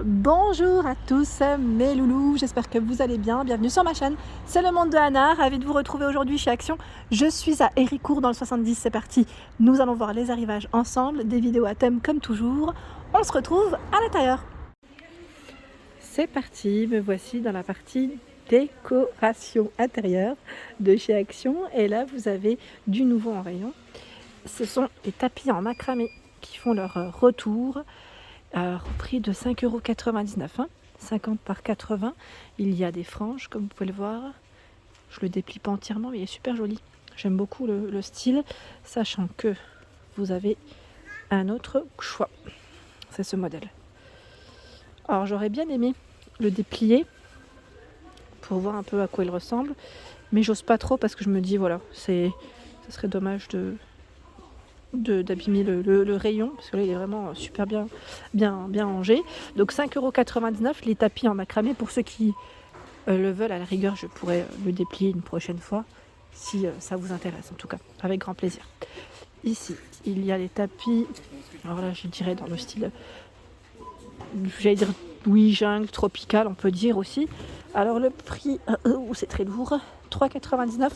Bonjour à tous mes loulous, j'espère que vous allez bien, bienvenue sur ma chaîne, c'est le monde de Anna, ravi de vous retrouver aujourd'hui chez Action. Je suis à Héricourt dans le 70, c'est parti, nous allons voir les arrivages ensemble, des vidéos à thème comme toujours, on se retrouve à l'intérieur. C'est parti, me voici dans la partie décoration intérieure de chez Action et là vous avez du nouveau en rayon. Ce sont les tapis en macramé qui font leur retour. Au prix de 5,99 €, hein, 50 par 80. Il y a des franges, comme vous pouvez le voir. Je le déplie pas entièrement, mais il est super joli. J'aime beaucoup le style, sachant que vous avez un autre choix. C'est ce modèle. Alors j'aurais bien aimé le déplier pour voir un peu à quoi il ressemble, mais j'ose pas trop parce que je me dis voilà, ça serait dommage d'abîmer le rayon parce que là il est vraiment super bien rangé. Donc 5,99 € les tapis en macramé. Pour ceux qui le veulent, à la rigueur je pourrais le déplier une prochaine fois si ça vous intéresse, en tout cas avec grand plaisir. Ici il y a les tapis, alors là je dirais dans le style, j'allais dire oui, jungle, tropical on peut dire aussi. Alors le prix, c'est très lourd, 3,99 €,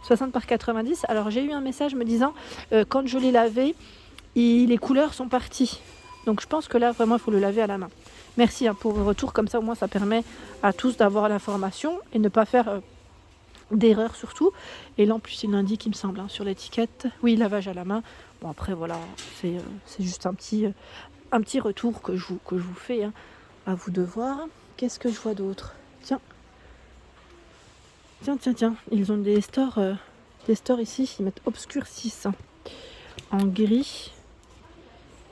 60 par 90. Alors j'ai eu un message me disant quand je l'ai lavé, les couleurs sont parties. Donc je pense que là vraiment il faut le laver à la main. Merci pour vos retours, comme ça au moins ça permet à tous d'avoir l'information et ne pas faire d'erreur surtout. Et là en plus il indique, il me semble, sur l'étiquette, oui, lavage à la main. Bon après voilà, c'est juste un petit retour que je vous fais, hein. À vous de voir. Qu'est-ce que je vois d'autre? Tiens, ils ont des stores ici, ils mettent obscurcis en gris.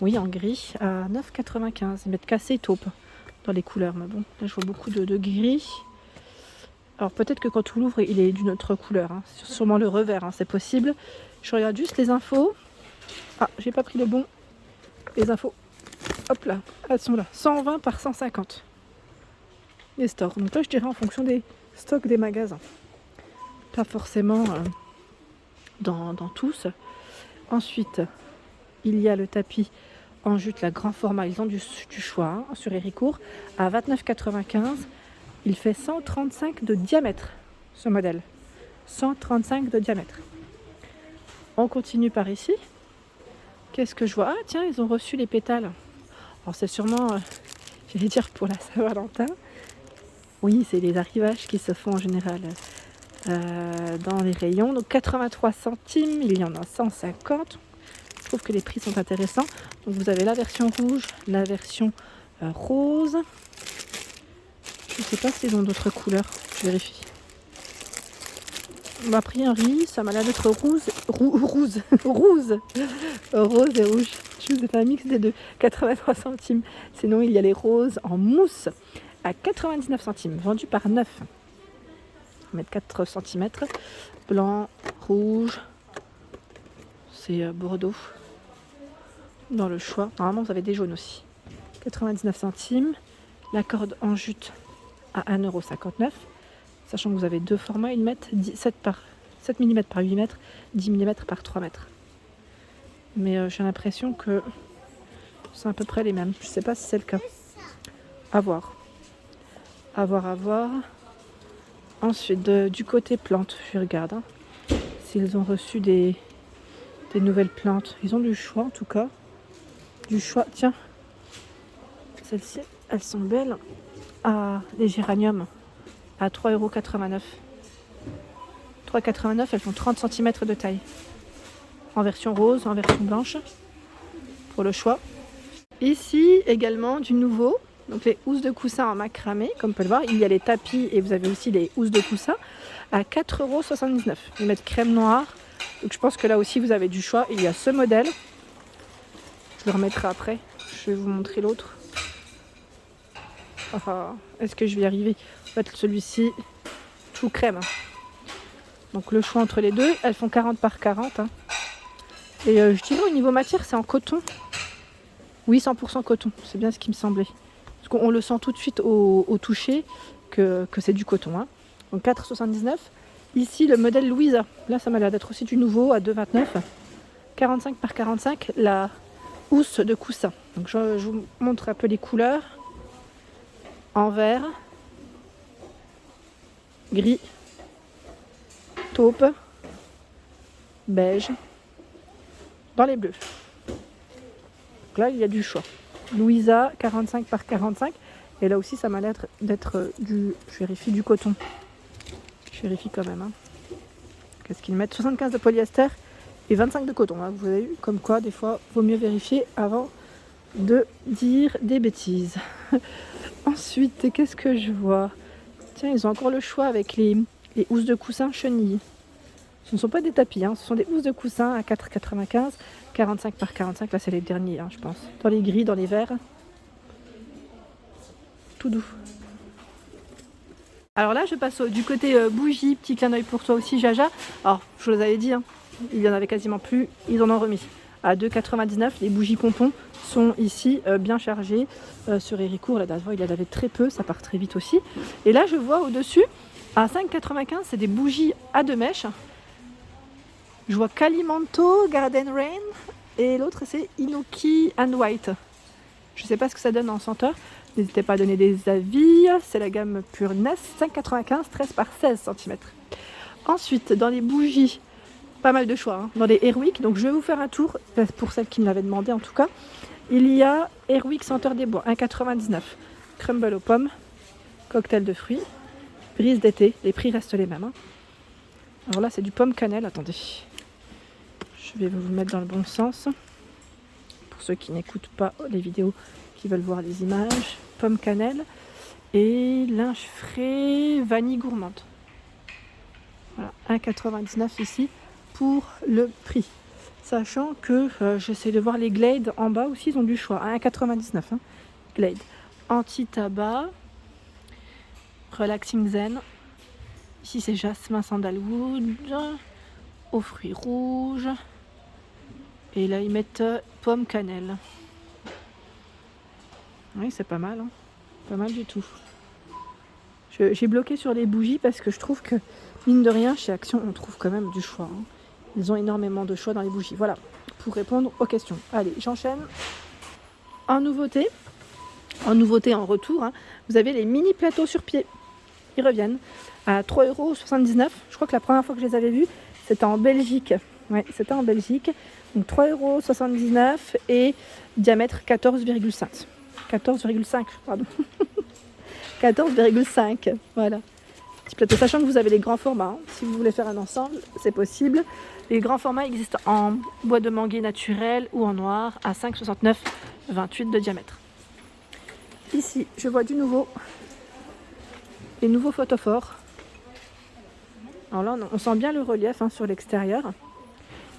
Oui, en gris à 9,95 €. Ils mettent cassé taupe dans les couleurs, mais bon, là je vois beaucoup de gris. Alors peut-être que quand on l'ouvre, il est d'une autre couleur, hein. Sûrement le revers, hein, c'est possible. Je regarde juste les infos. Ah, j'ai pas pris le bon. Les infos, hop là, elles sont là. 120 par 150. Les stores. Donc là je dirais en fonction des stocks des magasins. Pas forcément dans tous. Ensuite, il y a le tapis en jute, la grand format. Ils ont du choix, hein, sur Héricourt à 29,95 €. Il fait 135 de diamètre, ce modèle. 135 de diamètre. On continue par ici. Qu'est-ce que je vois? Ah tiens, ils ont reçu les pétales. Alors c'est sûrement, j'allais dire pour la Saint-Valentin. Oui, c'est les arrivages qui se font en général dans les rayons. Donc 83 centimes, il y en a 150. Je trouve que les prix sont intéressants. Donc vous avez la version rouge, la version rose. Je ne sais pas s'ils ont d'autres couleurs, je vérifie. A priori, ça m'a l'air d'être rose et rouge. Je vous ai fait un mix des deux, 83 centimes. Sinon, il y a les roses en mousse à 99 centimes, vendus par 9. On va mettre 4 cm. Blanc, rouge, c'est bordeaux. Dans le choix, normalement vous avez des jaunes aussi. 99 centimes. La corde en jute à 1,59 €. Sachant que vous avez deux formats, ils mettent 7 mm par 8 mètres, 10 mm par 3 mètres. Mais j'ai l'impression que c'est à peu près les mêmes. Je ne sais pas si c'est le cas. À voir. Ensuite, du côté plantes, je regarde s'ils ont reçu des nouvelles plantes. Ils ont du choix en tout cas. Du choix. Tiens, celles-ci, elles sont belles. Ah, les géraniums à 3,89 €. 3,89 €, elles font 30 cm de taille. En version rose, en version blanche, pour le choix. Ici également du nouveau, donc les housses de coussin en macramé, comme on peut le voir. Il y a les tapis et vous avez aussi les housses de coussin à 4,79 €. Ils mettent crème noire, donc je pense que là aussi vous avez du choix. Il y a ce modèle, je le remettrai après, je vais vous montrer l'autre. Est-ce que je vais y arriver? En fait, celui-ci, tout crème. Donc le choix entre les deux, elles font 40 par 40. Et je dirais au niveau matière, c'est en coton. Oui, 100% coton, c'est bien ce qui me semblait. Parce qu'on le sent tout de suite au toucher que c'est du coton. Donc 4,79 €. Ici, le modèle Louisa. Là, ça m'a l'air d'être aussi du nouveau à 2,29 €. 45 par 45, la housse de coussin. Donc je vous montre un peu les couleurs. en vert, gris, taupe, beige, dans les bleus. Donc là, il y a du choix. Louisa, 45 par 45. Et là aussi, ça m'a l'air d'être du... Je vérifie du coton. Je vérifie quand même. Hein. Qu'est-ce qu'ils mettent? 75 de polyester et 25 de coton. Hein. Vous avez vu, comme quoi, des fois, il vaut mieux vérifier avant de dire des bêtises. Ensuite, qu'est-ce que je vois? Tiens, ils ont encore le choix avec les housses de coussin chenilles. Ce ne sont pas des tapis, hein, ce sont des housses de coussin à 4,95, 45 par 45. Là, c'est les derniers, hein, je pense. Dans les gris, dans les verts. Tout doux. Alors là, je passe du côté bougie. Petit clin d'œil pour toi aussi, Jaja. Alors, je vous avais dit, hein, il n'y en avait quasiment plus. Ils en ont remis. À 2,99, les bougies pompons sont ici bien chargées. Sur Héricourt, la dernière fois, il y en avait très peu. Ça part très vite aussi. Et là, je vois au-dessus, à 5,95, c'est des bougies à 2 mèches. Je vois Calimento, Garden Rain, et l'autre c'est Inoki and White. Je ne sais pas ce que ça donne en senteur. N'hésitez pas à donner des avis. C'est la gamme Pureness, 5,95, 13 par 16 cm. Ensuite, dans les bougies, pas mal de choix. Hein. Dans les Airwick, donc je vais vous faire un tour, pour celles qui me l'avaient demandé en tout cas. Il y a Airwick senteur des bois, 1,99. Crumble aux pommes, cocktail de fruits, brise d'été. Les prix restent les mêmes. Hein. Alors là, c'est du pomme cannelle. Attendez. Je vais vous le mettre dans le bon sens. Pour ceux qui n'écoutent pas les vidéos, qui veulent voir les images. Pomme cannelle et linge frais vanille gourmande. Voilà, 1,99 ici pour le prix. Sachant que j'essaie de voir les Glade en bas aussi, ils ont du choix. 1,99 hein. Glade. Anti-tabac. Relaxing Zen. Ici c'est jasmin sandalwood. Aux fruits rouges. Et là, ils mettent pomme cannelle. Oui, c'est pas mal. Hein. Pas mal du tout. J'ai bloqué sur les bougies parce que je trouve que, mine de rien, chez Action, on trouve quand même du choix. Hein. Ils ont énormément de choix dans les bougies. Voilà, pour répondre aux questions. Allez, j'enchaîne. En nouveauté, en retour, hein, vous avez les mini plateaux sur pied. Ils reviennent à 3,79 €. Je crois que la première fois que je les avais vus, c'était en Belgique. Ouais, c'était en Belgique. Donc 3,79 € et diamètre 14,5. 14,5, pardon. 14,5. Voilà. Petit plateau. Sachant que vous avez les grands formats. Hein. Si vous voulez faire un ensemble, c'est possible. Les grands formats existent en bois de manguier naturel ou en noir à 5,69, 28 de diamètre. Ici, je vois du nouveau. Les nouveaux photophores. Alors là, on sent bien le relief hein, sur l'extérieur.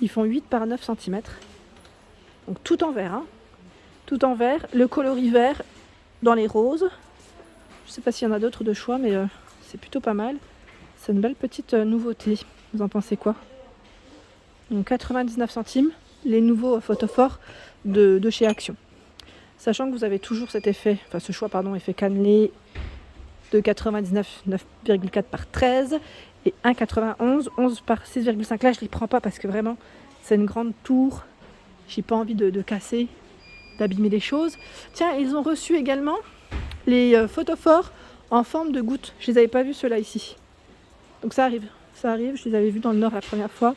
Ils font 8 par 9 cm. Donc tout en vert. Hein. Tout en vert. Le coloris vert dans les roses. Je ne sais pas s'il y en a d'autres de choix, mais c'est plutôt pas mal. C'est une belle petite nouveauté. Vous en pensez quoi? Donc 99 centimes. Les nouveaux photophores de chez Action. Sachant que vous avez toujours cet effet, enfin ce choix, pardon, effet cannelé de 99, 9,4 par 13 et 1,91, 11 par 6,5. Là, je ne les prends pas parce que vraiment, c'est une grande tour. J'ai pas envie de casser, d'abîmer les choses. Tiens, ils ont reçu également les photophores en forme de gouttes. Je les avais pas vus ceux-là ici. Donc ça arrive. Je les avais vus dans le Nord la première fois.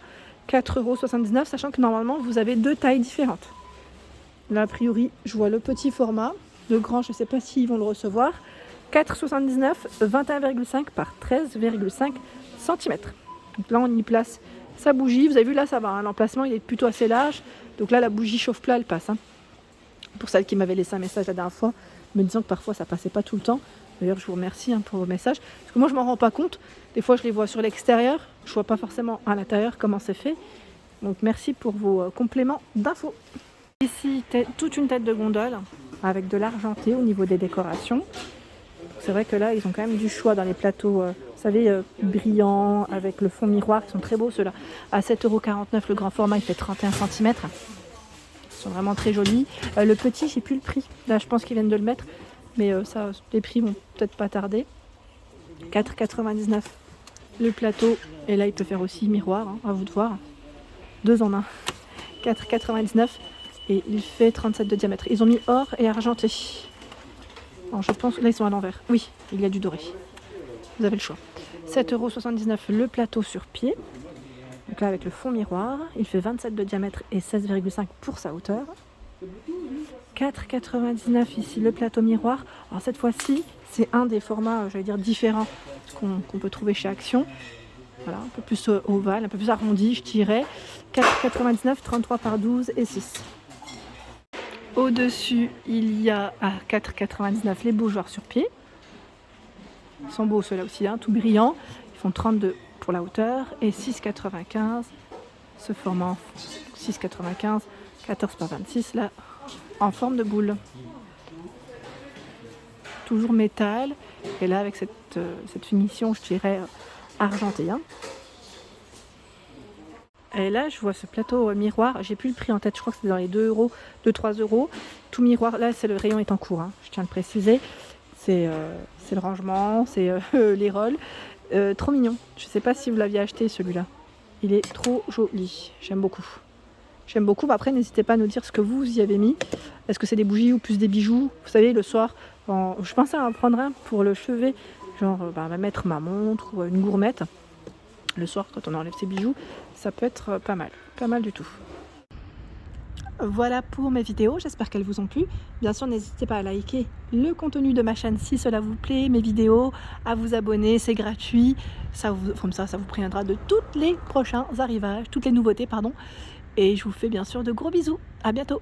4,79 €, sachant que normalement, vous avez 2 tailles différentes. Là, a priori, je vois le petit format. Le grand, je ne sais pas s'ils vont le recevoir. 4,79 €, 21,5 par 13,5 cm. Donc là, on y place sa bougie. Vous avez vu, là, ça va. Hein, l'emplacement, il est plutôt assez large. Donc là, la bougie chauffe-plat, elle passe. Hein. Pour celle qui m'avait laissé un message la dernière fois, me disant que parfois, ça passait pas tout le temps. D'ailleurs, je vous remercie hein, pour vos messages. Parce que moi, je m'en rends pas compte. Des fois, je les vois sur l'extérieur. Je vois pas forcément à l'intérieur comment c'est fait. Donc, merci pour vos compléments d'infos. Ici, toute une tête de gondole avec de l'argenté au niveau des décorations. C'est vrai que là, ils ont quand même du choix dans les plateaux, vous savez, brillants, avec le fond miroir. Ils sont très beaux ceux-là. À 7,49 €, le grand format, il fait 31 cm. Ils sont vraiment très jolis. Le petit, j'ai plus le prix. Là, je pense qu'ils viennent de le mettre. Mais ça, les prix vont peut-être pas tarder. 4,99 € le plateau. Et là, il peut faire aussi miroir, hein, à vous de voir. 2 en 1. 4,99 € et il fait 37 de diamètre. Ils ont mis or et argenté. Alors je pense, là ils sont à l'envers. Oui, il y a du doré. Vous avez le choix. 7,79 € le plateau sur pied. Donc là avec le fond miroir, il fait 27 de diamètre et 16,5 pour sa hauteur. 4,99 € ici le plateau miroir. Alors cette fois-ci, c'est un des formats, j'allais dire, différents qu'on peut trouver chez Action. Voilà, un peu plus ovale, un peu plus arrondi, je dirais. 4,99 €, 33 par 12 et 6. Au-dessus, il y a à 4,99 € les bougeoirs sur pied. Ils sont beaux ceux-là aussi, hein, tout brillants. Ils font 32 pour la hauteur et 6,95 € ce format. 6,95 €, 14 par 26 là, en forme de boule. Toujours métal. Et là, avec cette finition, je dirais, argentée. Hein. Et là, je vois ce plateau miroir. J'ai plus le prix en tête. Je crois que c'est dans les 2 €, 2-3 €. Tout miroir. Là, le rayon est en cours. Hein, je tiens à le préciser. C'est le rangement, c'est les rôles. Trop mignon. Je ne sais pas si vous l'aviez acheté celui-là. Il est trop joli. J'aime beaucoup. J'aime beaucoup. Mais après, n'hésitez pas à nous dire ce que vous y avez mis. Est-ce que c'est des bougies ou plus des bijoux? Vous savez, le soir, je pensais à en prendre un pour le chevet. Genre, mettre ma montre ou une gourmette. Le soir, quand on enlève ses bijoux, ça peut être pas mal. Pas mal du tout. Voilà pour mes vidéos, j'espère qu'elles vous ont plu. Bien sûr, n'hésitez pas à liker le contenu de ma chaîne si cela vous plaît, mes vidéos, à vous abonner, c'est gratuit. Comme ça vous préviendra de tous les prochains arrivages, toutes les nouveautés, pardon. Et je vous fais bien sûr de gros bisous. À bientôt.